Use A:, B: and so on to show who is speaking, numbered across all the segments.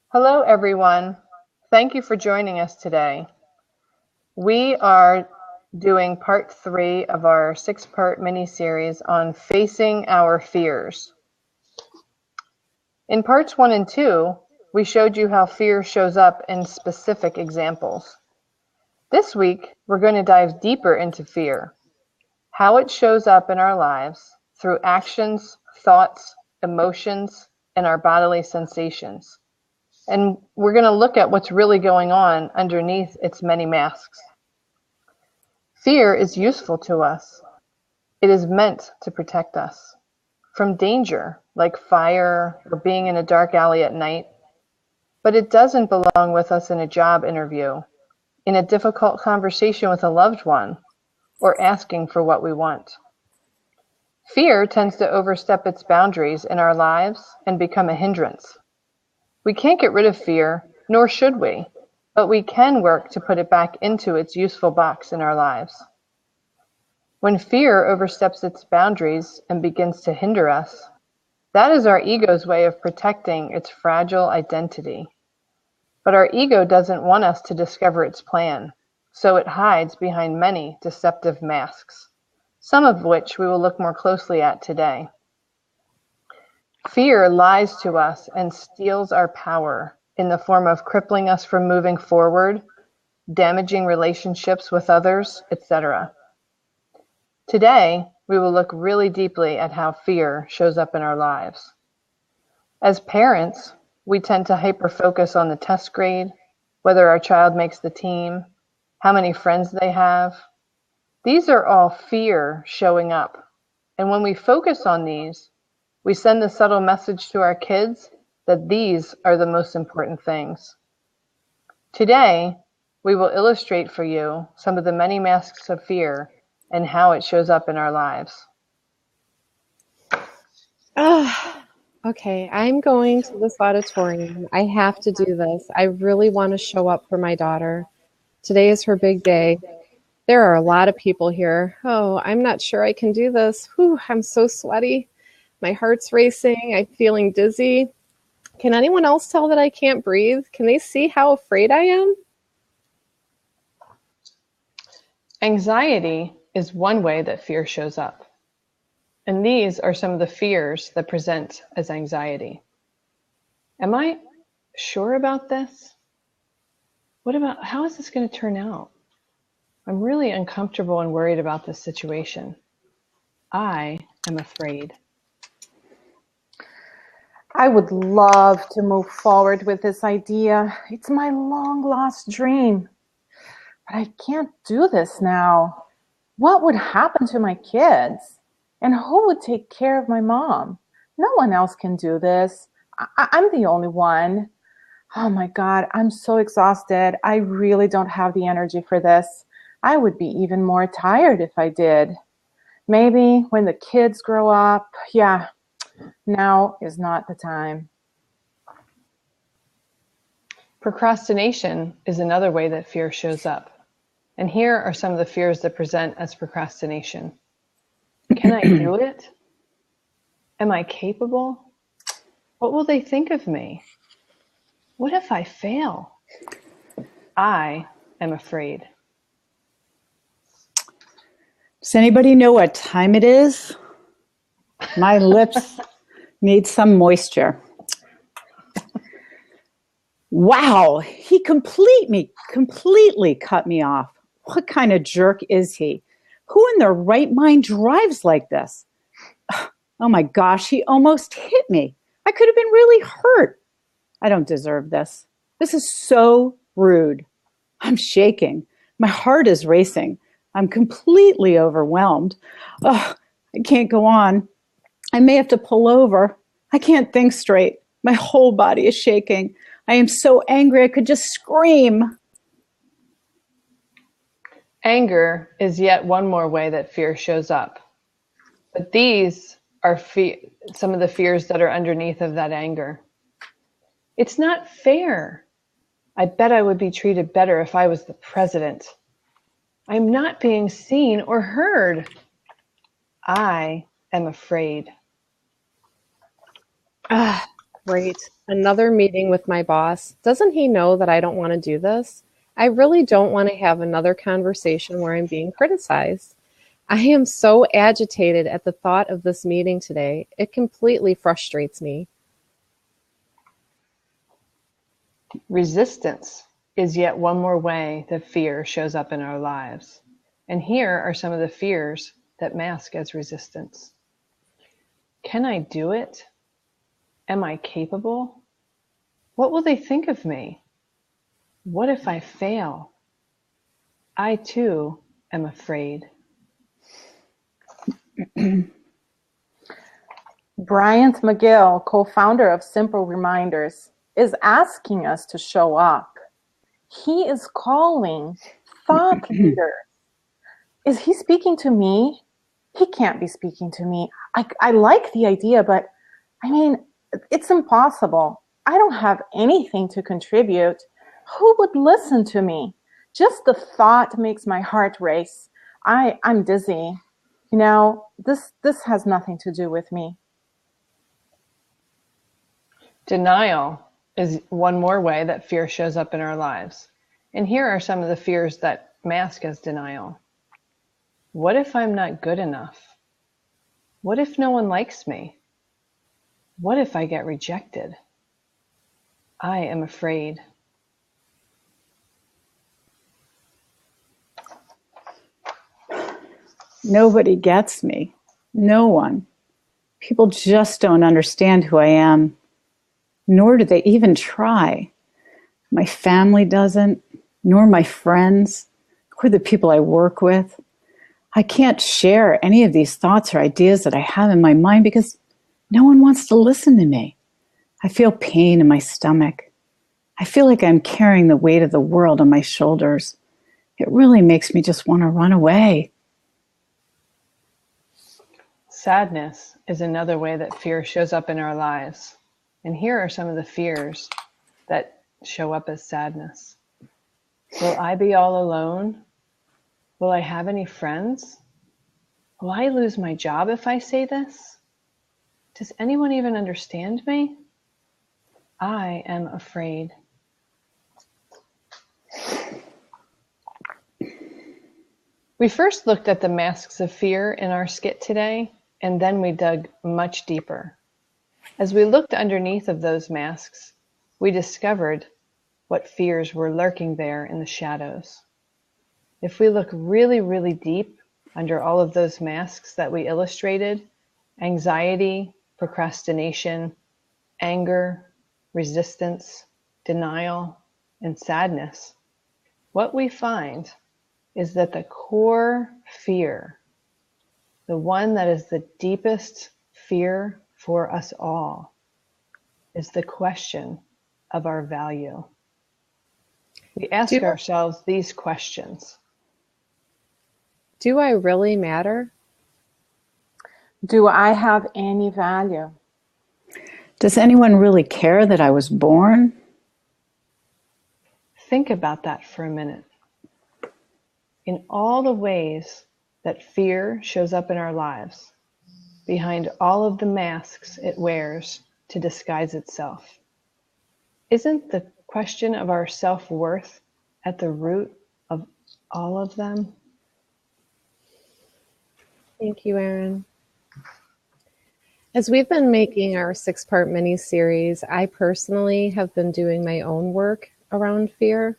A: Hello, everyone. Thank you for joining us today. We are doing part 3 of our 6-part mini-series on facing our fears. In parts 1 and 2, we showed you how fear shows up in specific examples. This week, we're going to dive deeper into fear, how it shows up in our lives through actions, thoughts, emotions, and our bodily sensations. And we're going to look at what's really going on underneath its many masks. Fear is useful to us. It is meant to protect us from danger, like fire or being in a dark alley at night. But it doesn't belong with us in a job interview, in a difficult conversation with a loved one, or asking for what we want. Fear tends to overstep its boundaries in our lives and become a hindrance. We can't get rid of fear, nor should we, but we can work to put it back into its useful box in our lives. When fear oversteps its boundaries and begins to hinder us, that is our ego's way of protecting its fragile identity. But our ego doesn't want us to discover its plan, so it hides behind many deceptive masks, some of which we will look more closely at today. Fear lies to us and steals our power in the form of crippling us from moving forward, damaging relationships with others, etc. Today, we will look really deeply at how fear shows up in our lives. As parents, we tend to hyper-focus on the test grade, whether our child makes the team, how many friends they have. These are all fear showing up. And when we focus on these, we send the subtle message to our kids that these are the most important things. Today, we will illustrate for you some of the many masks of fear and how it shows up in our lives.
B: Okay, I'm going to this auditorium. I have to do this. I really want to show up for my daughter. Today is her big day. There are a lot of people here. Oh, I'm not sure I can do this. Whew, I'm so sweaty. My heart's racing. I'm feeling dizzy. Can anyone else tell that I can't breathe? Can they see how afraid I am?
A: Anxiety is one way that fear shows up. And these are some of the fears that present as anxiety. Am I sure about this? How is this going to turn out? I'm really uncomfortable and worried about this situation. I am afraid.
C: I would love to move forward with this idea. It's my long lost dream. But I can't do this now. What would happen to my kids? And who would take care of my mom? No one else can do this. I'm the only one. Oh my God, I'm so exhausted. I really don't have the energy for this. I would be even more tired if I did. Maybe when the kids grow up, yeah, now is not the time.
A: Procrastination is another way that fear shows up. And here are some of the fears that present as procrastination. Can I do it? Am I capable? What will they think of me? What if I fail? I am afraid.
D: Does anybody know what time it is? My lips need some moisture. Wow, he completely cut me off. What kind of jerk is he? Who in their right mind drives like this? Oh my gosh, he almost hit me. I could have been really hurt. I don't deserve this. This is so rude. I'm shaking. My heart is racing. I'm completely overwhelmed. Oh, I can't go on. I may have to pull over. I can't think straight. My whole body is shaking. I am so angry I could just scream.
A: Anger is yet one more way that fear shows up. But these are some of the fears that are underneath of that anger. It's not fair. I bet I would be treated better if I was the president. I'm not being seen or heard. I am afraid.
B: Ah, great. Another meeting with my boss. Doesn't he know that I don't want to do this? I really don't want to have another conversation where I'm being criticized. I am so agitated at the thought of this meeting today. It completely frustrates me.
A: Resistance is yet one more way that fear shows up in our lives. And here are some of the fears that mask as resistance. Can I do it? Am I capable? What will they think of me? What if I fail? I too am afraid.
C: Bryant McGill, co-founder of Simple Reminders, is asking us to show up. He is calling thought leaders. Is he speaking to me? He can't be speaking to me. I like the idea, but I mean, it's impossible. I don't have anything to contribute. Who would listen to me? Just the thought makes my heart race. I'm dizzy. You know, this has nothing to do with me.
A: Denial is one more way that fear shows up in our lives. And here are some of the fears that mask as denial. What if I'm not good enough? What if no one likes me? What if I get rejected? I am afraid.
D: Nobody gets me. No one. People just don't understand who I am, nor do they even try. My family doesn't, nor my friends, or the people I work with. I can't share any of these thoughts or ideas that I have in my mind because no one wants to listen to me. I feel pain in my stomach. I feel like I'm carrying the weight of the world on my shoulders. It really makes me just want to run away.
A: Sadness is another way that fear shows up in our lives. And here are some of the fears that show up as sadness. Will I be all alone? Will I have any friends? Will I lose my job if I say this? Does anyone even understand me? I am afraid. We first looked at the masks of fear in our skit today, and then we dug much deeper. As we looked underneath of those masks, we discovered what fears were lurking there in the shadows. If we look really, really deep under all of those masks that we illustrated, anxiety, procrastination, anger, resistance, denial, and sadness, what we find is that the core fear, the one that is the deepest fear for us all, is the question of our value. We ask ourselves these questions.
B: Do I really matter?
C: Do I have any value?
D: Does anyone really care that I was born?
A: Think about that for a minute. In all the ways that fear shows up in our lives, behind all of the masks it wears to disguise itself, isn't the question of our self-worth at the root of all of them?
B: Thank you, Erin. As we've been making our 6-part mini-series, I personally have been doing my own work around fear.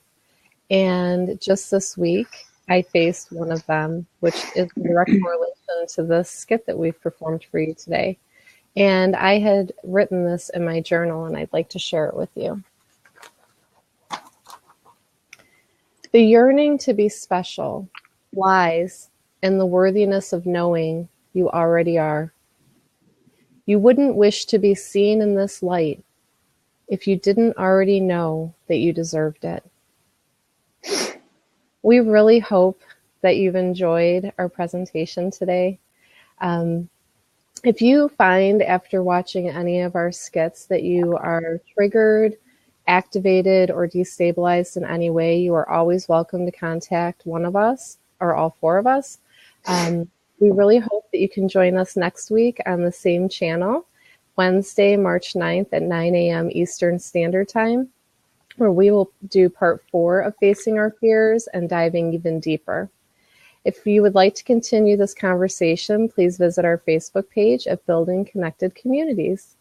B: And just this week, I faced one of them, which is in direct correlation to this skit that we've performed for you today. And I had written this in my journal, and I'd like to share it with you. The yearning to be special lies in the worthiness of knowing you already are. You wouldn't wish to be seen in this light if you didn't already know that you deserved it. We really hope that you've enjoyed our presentation today. If you find after watching any of our skits that you are triggered, activated, or destabilized in any way, you are always welcome to contact one of us or all 4 of us. We really hope that you can join us next week on the same channel. Wednesday, March 9th at 9 a.m. Eastern Standard Time, where we will do part 4 of Facing Our Fears and diving even deeper. If you would like to continue this conversation, please visit our Facebook page at Building Connected Communities.